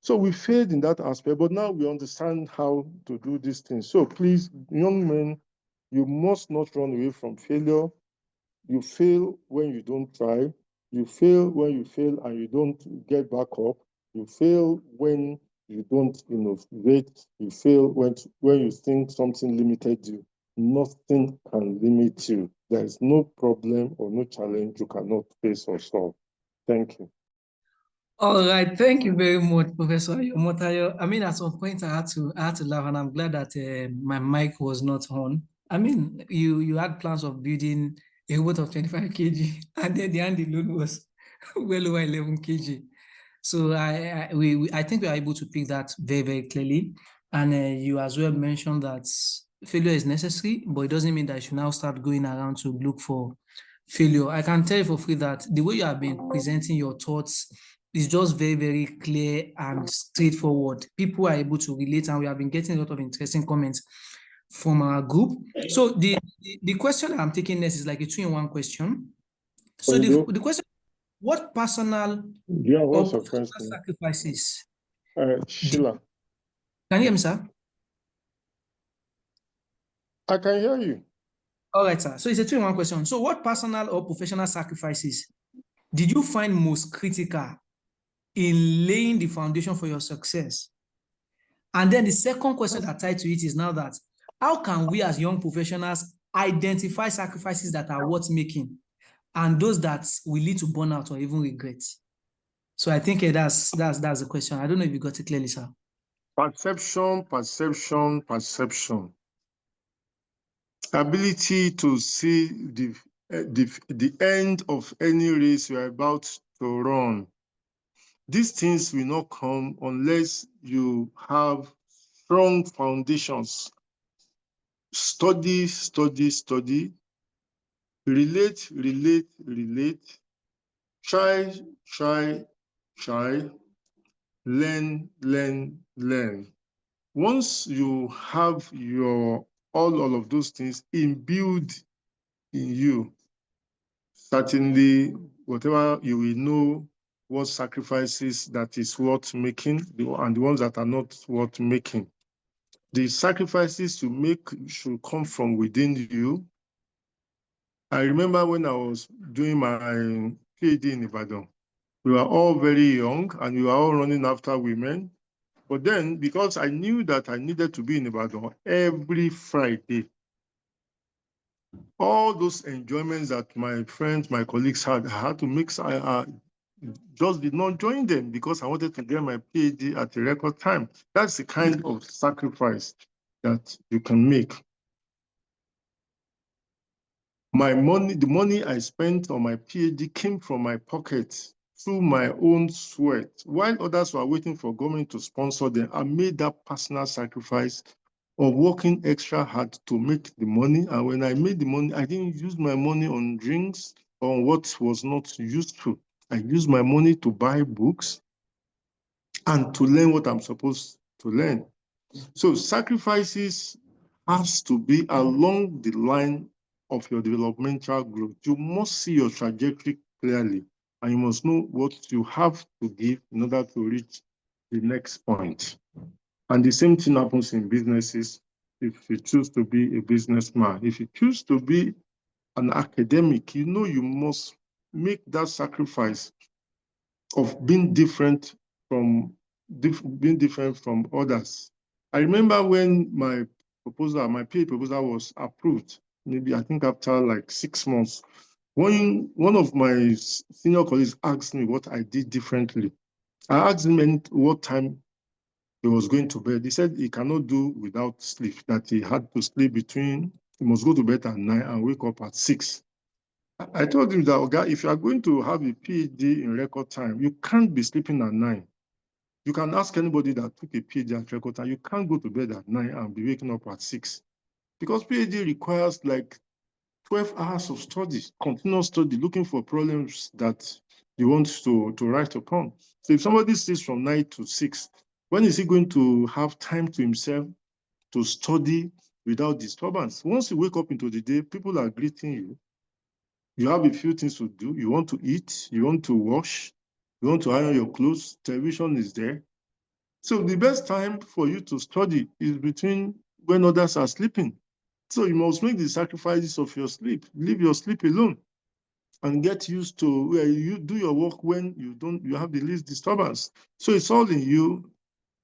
So we failed in that aspect, but now we understand how to do these things. So please, young men, you must not run away from failure. You fail when you don't try. You fail when you fail and you don't get back up. You fail when you don't innovate. You fail when you think something limited you. Nothing can limit you. There is no problem or no challenge you cannot face or solve. Thank you. All right, thank you very much, Professor Ayo Omotayo. I mean, at some point I had to laugh, and I'm glad that my mic was not on. I mean, you had plans of building a weight of 25 kg, and then the hand alone was well over 11 kg. So I think we are able to pick that very, very clearly. And you as well mentioned that failure is necessary, but it doesn't mean that you should now start going around to look for failure. I can tell you for free that the way you have been presenting your thoughts is just very, very clear and straightforward. People are able to relate, and we have been getting a lot of interesting comments from our group. So the question I'm taking next is like a 2-in-1 question. So the question, what personal or professional sacrifices? Sheila. Can you hear me, sir? I can hear you. All right, sir. So it's a 2-in-1 question. So what personal or professional sacrifices did you find most critical in laying the foundation for your success. And then the second question that tied to it is now that how can we as young professionals identify sacrifices that are worth making and those that will lead to burnout or even regret? So I think that's the question. I don't know if you got it clearly, sir. Perception. Ability to see the end of any race you're about to run. These things will not come unless you have strong foundations. Study. Relate. Try. Learn. Once you have all of those things imbued in you, certainly whatever you will know what sacrifices that is worth making and the ones that are not worth making. The sacrifices you make should come from within you. I remember when I was doing my PhD in Ibadan, we were all very young and we were all running after women. But then, because I knew that I needed to be in Ibadan every Friday, all those enjoyments that my friends, my colleagues had, I had to mix. I just did not join them because I wanted to get my PhD at a record time. That's the kind of sacrifice that you can make. My money, the money I spent on my PhD came from my pocket through my own sweat. While others were waiting for government to sponsor them, I made that personal sacrifice of working extra hard to make the money. And when I made the money, I didn't use my money on drinks or on what was not useful. I used my money to buy books and to learn what I'm supposed to learn. So sacrifices has to be along the line of your developmental growth. You must see your trajectory clearly, and you must know what you have to give in order to reach the next point. And the same thing happens in businesses. If you choose to be a businessman, if you choose to be an academic, you know you must make that sacrifice of being different from others. I remember when my PhD proposal was approved, maybe I think after like 6 months, when one of my senior colleagues asked me what I did differently. I asked him what time he was going to bed. He said he cannot do without sleep, that he had to sleep he must go to bed at 9 and wake up at 6. I told him that, okay, if you are going to have a PhD in record time, you can't be sleeping at 9. You can ask anybody that took a PhD at record time, you can't go to bed at 9 and be waking up at 6. Because PhD requires like 12 hours of study, continuous study, looking for problems that you want to write upon. So if somebody stays from 9 to 6, when is he going to have time to himself to study without disturbance? Once you wake up into the day, people are greeting you. You have a few things to do. You want to eat, you want to wash, you want to iron your clothes, television is there. So the best time for you to study is between when others are sleeping. So you must make the sacrifices of your sleep. Leave your sleep alone and get used to where you do your work when you have the least disturbance. So it's all in you.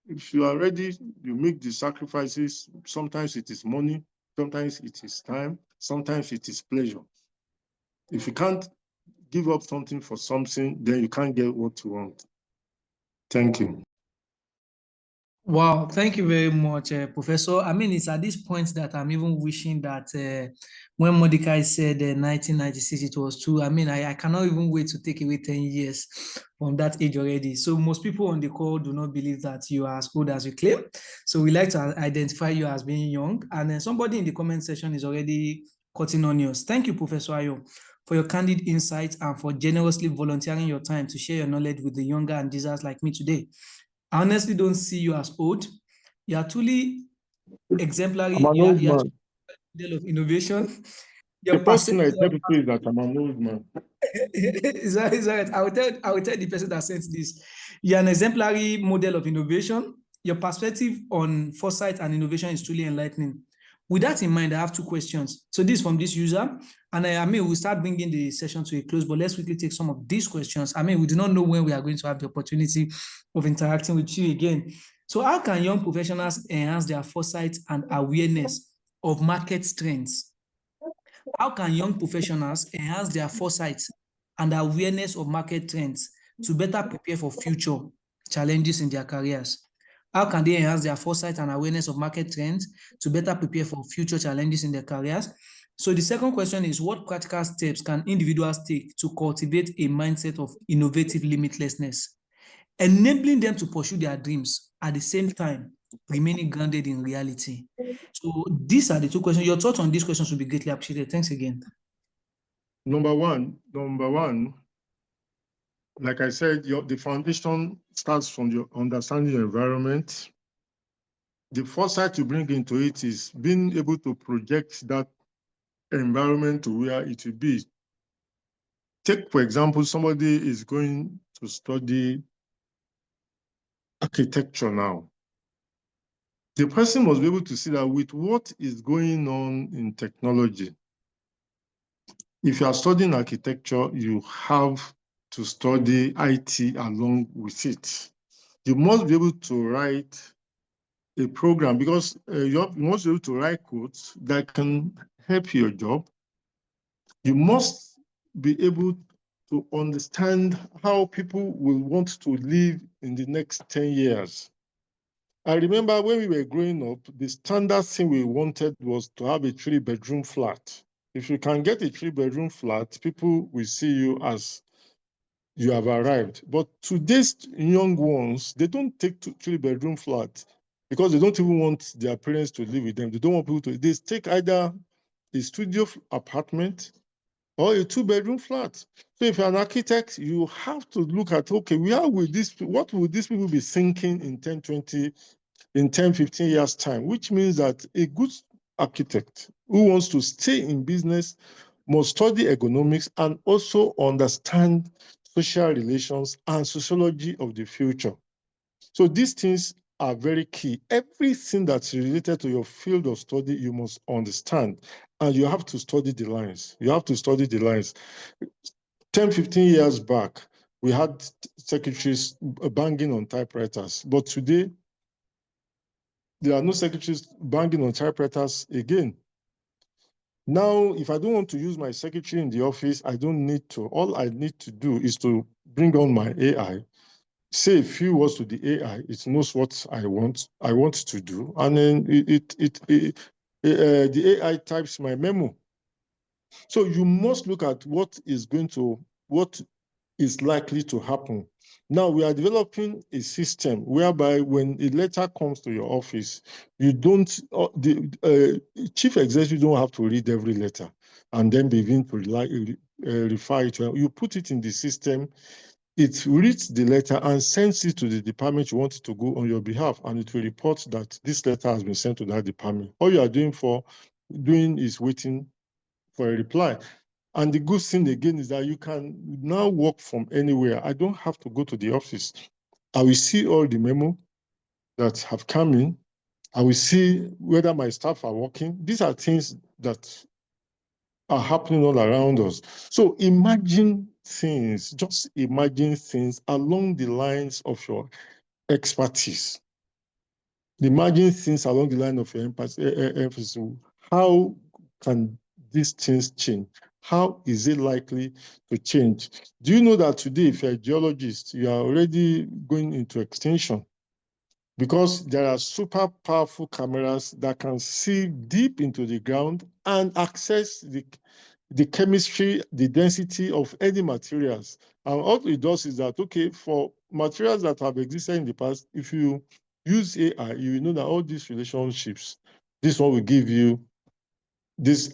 If you are ready, you make the sacrifices. Sometimes it is money, sometimes it is time, sometimes it is pleasure. If you can't give up something for something, then you can't get what you want. Thank you. Wow, thank you very much, Professor. I mean, it's at this point that I'm even wishing that when Mordecai said 1996, it was true. I mean, I cannot even wait to take away 10 years from that age already. So most people on the call do not believe that you are as old as you claim. So we like to identify you as being young. And then somebody in the comment section is already cutting onions. Thank you, Professor Ayo, for your candid insights and for generously volunteering your time to share your knowledge with the younger and desires like me today. I honestly don't see you as old. You are truly exemplary. I'm an old man. Model of innovation. The first thing I tell people is that I'm an old man. Is that right? I will tell the person that sent this. You're an exemplary model of innovation. Your perspective on foresight and innovation is truly enlightening. With that in mind, I have 2 questions. So this is from this user, and I mean, we'll start bringing the session to a close, but let's quickly take some of these questions. I mean, we do not know when we are going to have the opportunity of interacting with you again. So how can young professionals enhance their foresight and awareness of market trends? How can young professionals enhance their foresight and awareness of market trends to better prepare for future challenges in their careers? How can they enhance their foresight and awareness of market trends to better prepare for future challenges in their careers? So the second question is, what practical steps can individuals take to cultivate a mindset of innovative limitlessness, enabling them to pursue their dreams at the same time remaining grounded in reality? So these are the 2 questions. Your thoughts on these questions will be greatly appreciated. Thanks again. Number one, like I said, the foundation starts from your understanding your environment. The foresight you bring into it is being able to project that environment to where it will be. Take, for example, somebody is going to study architecture now. The person must be able to see that with what is going on in technology, if you are studying architecture, you have to study IT along with it. You must be able to write a program because you must be able to write codes that can help your job. You must be able to understand how people will want to live in the next 10 years. I remember when we were growing up, the standard thing we wanted was to have a 3-bedroom flat. If you can get a 3-bedroom flat, people will see you as you have arrived. But today's young ones, they don't take 3-bedroom flats because they don't even want their parents to live with them. They don't want people to. They take either a studio apartment or a 2-bedroom flat. So if you're an architect, you have to look at, okay, what will these people be thinking in 10, 20, in 10, 15 years' time, which means that a good architect who wants to stay in business must study economics and also understand social relations and sociology of the future. So these things are very key. Everything that's related to your field of study, you must understand. And you have to study the lines. You have to study the lines. 10, 15 years back, we had secretaries banging on typewriters. But today, there are no secretaries banging on typewriters again. Now, if I don't want to use my secretary in the office, I don't need to. All I need to do is to bring on my AI, say a few words to the AI, it knows what I want to do, and then the AI types my memo. So you must look at what is likely to happen. Now we are developing a system whereby when a letter comes to your office, you don't, chief executive don't have to read every letter and then begin to refer it. You put it in the system, it reads the letter and sends it to the department you want it to go on your behalf, and it will report that this letter has been sent to that department. All you are doing is waiting for a reply. And the good thing again is that you can now work from anywhere. I don't have to go to the office. I will see all the memo that have come in. I will see whether my staff are working. These are things that are happening all around us. So just imagine things along the lines of your expertise. Imagine things along the line of your emphasis. How can these things change? How is it likely to change? Do you know that today, if you're a geologist, you are already going into extinction? Because there are super powerful cameras that can see deep into the ground and access the chemistry, the density of any materials. And all it does is that, okay, for materials that have existed in the past, if you use AI, you know that all these relationships, this one will give you this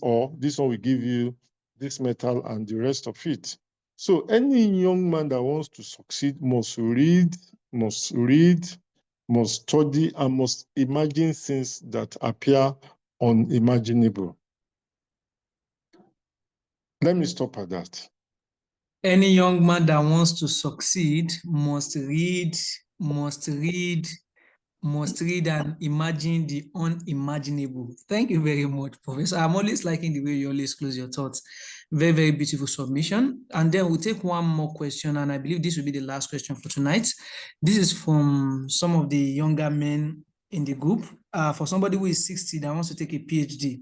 ore, this one will give you this metal and the rest of it. So any young man that wants to succeed must read, must study, and must imagine things that appear unimaginable. Let me stop at that. Any young man that wants to succeed must read, must read and imagine the unimaginable. Thank you very much, Professor. I'm always liking the way you always close your thoughts. Very, very beautiful submission. And then we'll take one more question, and I believe this will be the last question for tonight. This is from some of the younger men in the group. For somebody who is 60 that wants to take a PhD,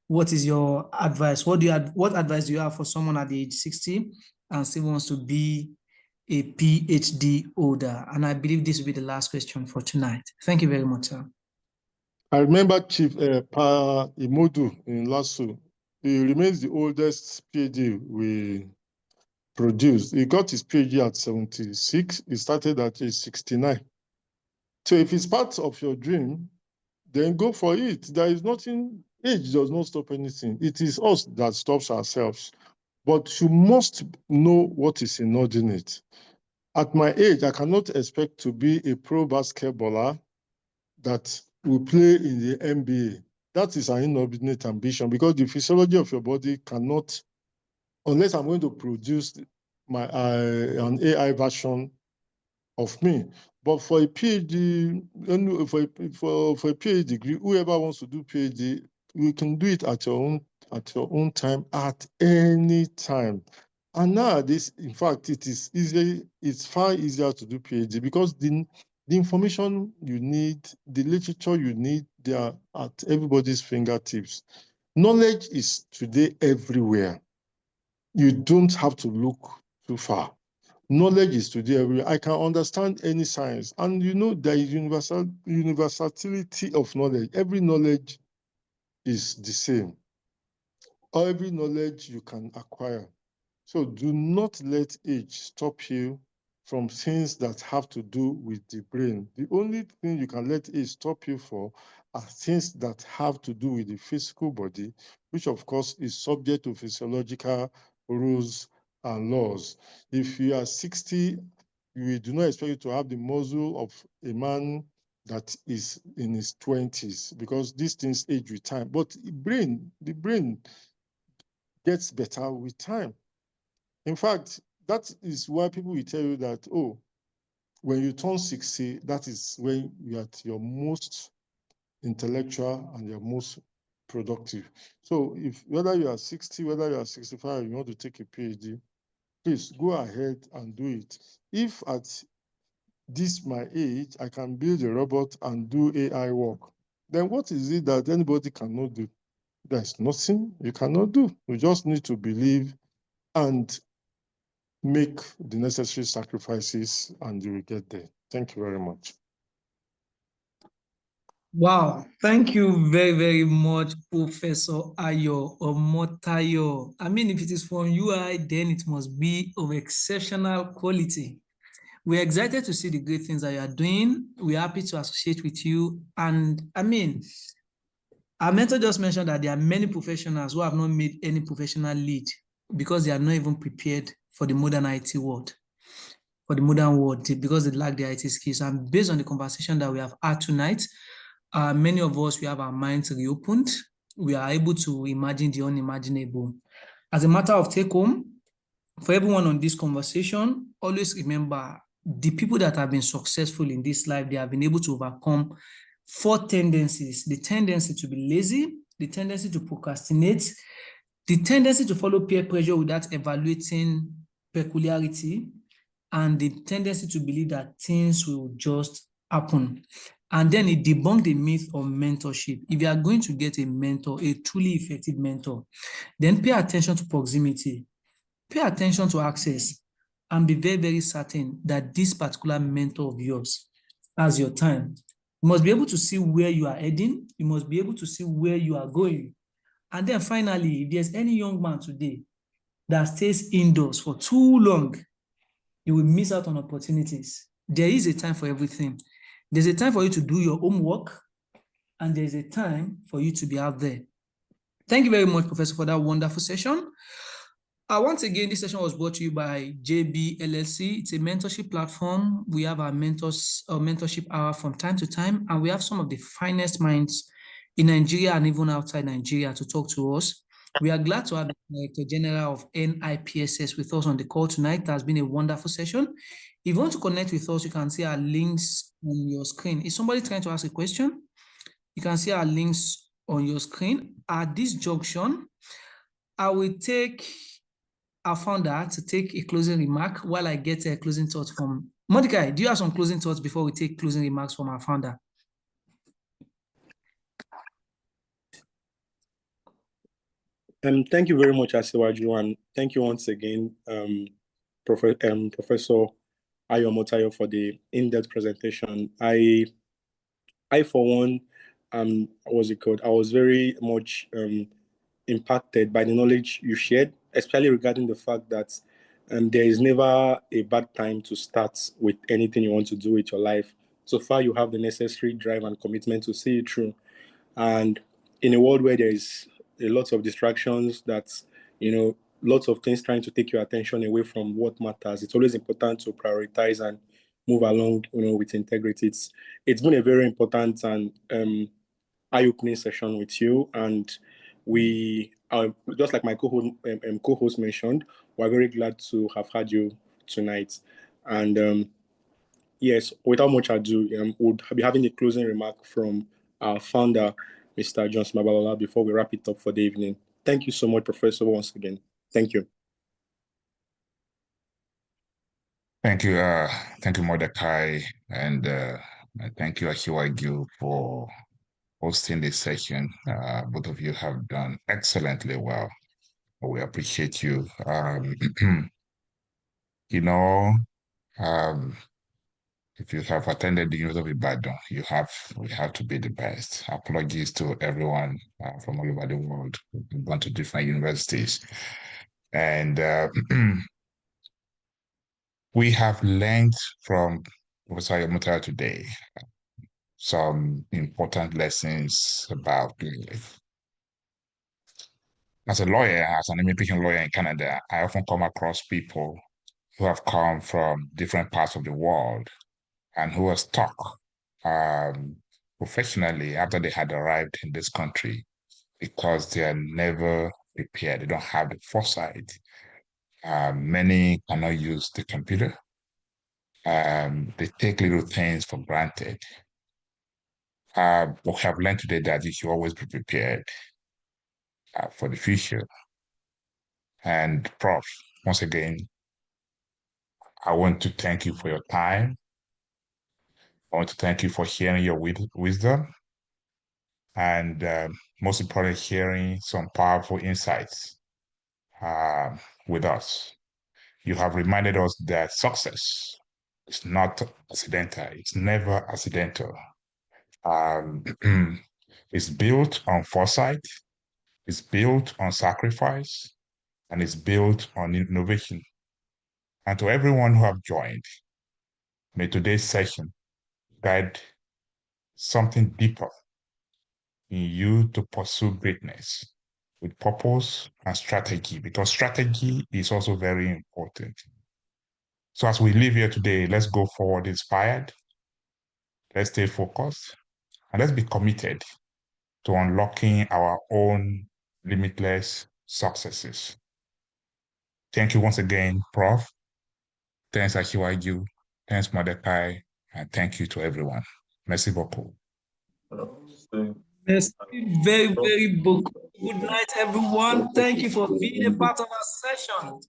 what is your advice? What advice do you have for someone at the age 60 and still wants to be a PhD holder? And I believe this will be the last question for tonight. Thank you very much, sir. I remember Chief Pa Imodu in Lasso. He remains the oldest PhD we produced. He got his PhD at 76. He started at age 69. So if it's part of your dream, then go for it. There is nothing, age does not stop anything. It is us that stops ourselves. But you must know what is inordinate. At my age, I cannot expect to be a pro basketballer that will play in the NBA. That is an inordinate ambition because the physiology of your body cannot, unless I'm going to produce an AI version of me. But for a PhD, for a PhD degree, whoever wants to do PhD, you can do it at your own time, at any time. And nowadays, in fact, it's far easier to do PhD because the information you need, the literature you need, they are at everybody's fingertips. Knowledge is today everywhere. You don't have to look too far. Knowledge is today everywhere. I can understand any science. And you know, there is universality of knowledge. Every knowledge is the same. Every knowledge you can acquire. So do not let age stop you from things that have to do with the brain. The only thing you can let age stop you for are things that have to do with the physical body, which of course is subject to physiological rules and laws. If you are 60, we do not expect you to have the muscle of a man that is in his 20s because these things age with time. But the brain gets better with time. In fact, that is why people will tell you that, oh, when you turn 60, that is when you're at your most intellectual and your most productive. So if whether you are 60, whether you are 65, you want to take a PhD, please go ahead and do it. If at this my age, I can build a robot and do AI work, then what is it that anybody cannot do? There's nothing you cannot do. You just need to believe and make the necessary sacrifices and you will get there. Thank you very much. Wow, thank you very, very much, Professor Ayo Omotayo. I mean, if it is from UI, then it must be of exceptional quality. We're excited to see the great things that you are doing. We're happy to associate with you. And I mean, our mentor just mentioned that there are many professionals who have not made any professional lead because they are not even prepared for the modern IT world, because they lack the IT skills. And based on the conversation that we have had tonight, many of us, we have our minds reopened. We are able to imagine the unimaginable. As a matter of take home, for everyone on this conversation, always remember the people that have been successful in this life, they have been able to overcome 4 tendencies: the tendency to be lazy, the tendency to procrastinate, the tendency to follow peer pressure without evaluating peculiarity, and the tendency to believe that things will just happen. And then it debunked the myth of mentorship. If you are going to get a mentor, a truly effective mentor, then pay attention to proximity, pay attention to access, and be very, very certain that this particular mentor of yours has your time. You must be able to see where you are heading. You must be able to see where you are going. And then finally, if there's any young man today that stays indoors for too long, you will miss out on opportunities. There is a time for everything. There's a time for you to do your homework, and there's a time for you to be out there. Thank you very much, Professor, for that wonderful session. Once again, this session was brought to you by JBLLC. It's a mentorship platform. We have our mentorship hour from time to time, and we have some of the finest minds in Nigeria and even outside Nigeria to talk to us. We are glad to have the Director General of NIPSS with us on the call tonight. It has been a wonderful session. If you want to connect with us, you can see our links on your screen. Is somebody trying to ask a question? You can see our links on your screen. At this junction, I will take our founder to take a closing remark while I get a closing thought from Mordecai. Do you have some closing thoughts before we take closing remarks from our founder? Thank you very much, Asiwaju, and thank you once again, Professor Ayo Omotayo, for the in-depth presentation. I for one, what's it called? I was very much impacted by the knowledge you shared, especially regarding the fact that there is never a bad time to start with anything you want to do with your life. So far, you have the necessary drive and commitment to see it through. And in a world where there is a lot of distractions, that's, lots of things trying to take your attention away from what matters, it's always important to prioritize and move along, with integrity. It's been a very important and eye-opening session with you, and we are, just like my co-host mentioned, we're very glad to have had you tonight. And yes, without much ado, we'll be having a closing remark from our founder, Mr. John Babalola, before we wrap it up for the evening. Thank you so much, Professor, once again. Thank you. Thank you, Mordecai, and thank you, Asiwaju, for hosting this session. Both of you have done excellently well. We appreciate you. If you have attended the University of Ibadan, we have to be the best. Apologies to everyone from all over the world who've gone to different universities. And we have learned from Professor Ayo Omotayo today some important lessons about life. As a lawyer, as an immigration lawyer in Canada, I often come across people who have come from different parts of the world and who are stuck professionally after they had arrived in this country because they are never prepared. They don't have the foresight. Many cannot use the computer. They take little things for granted. We have learned today that you should always be prepared for the future. And Prof, once again, I want to thank you for your time. I want to thank you for sharing your wisdom and most importantly, sharing some powerful insights with us. You have reminded us that success is not accidental. It's never accidental. It's built on foresight, it's built on sacrifice, and it's built on innovation. And to everyone who have joined, may today's session guide something deeper in you to pursue greatness with purpose and strategy, because strategy is also very important. So as we live here today, let's go forward inspired, let's stay focused, and let's be committed to unlocking our own limitless successes. Thank you once again, Prof. Thanks, Asiwaju. Thanks, Mordecai. And thank you to everyone. Merci beaucoup. Merci very, very beaucoup. Good night, everyone. Thank you for being a part of our session.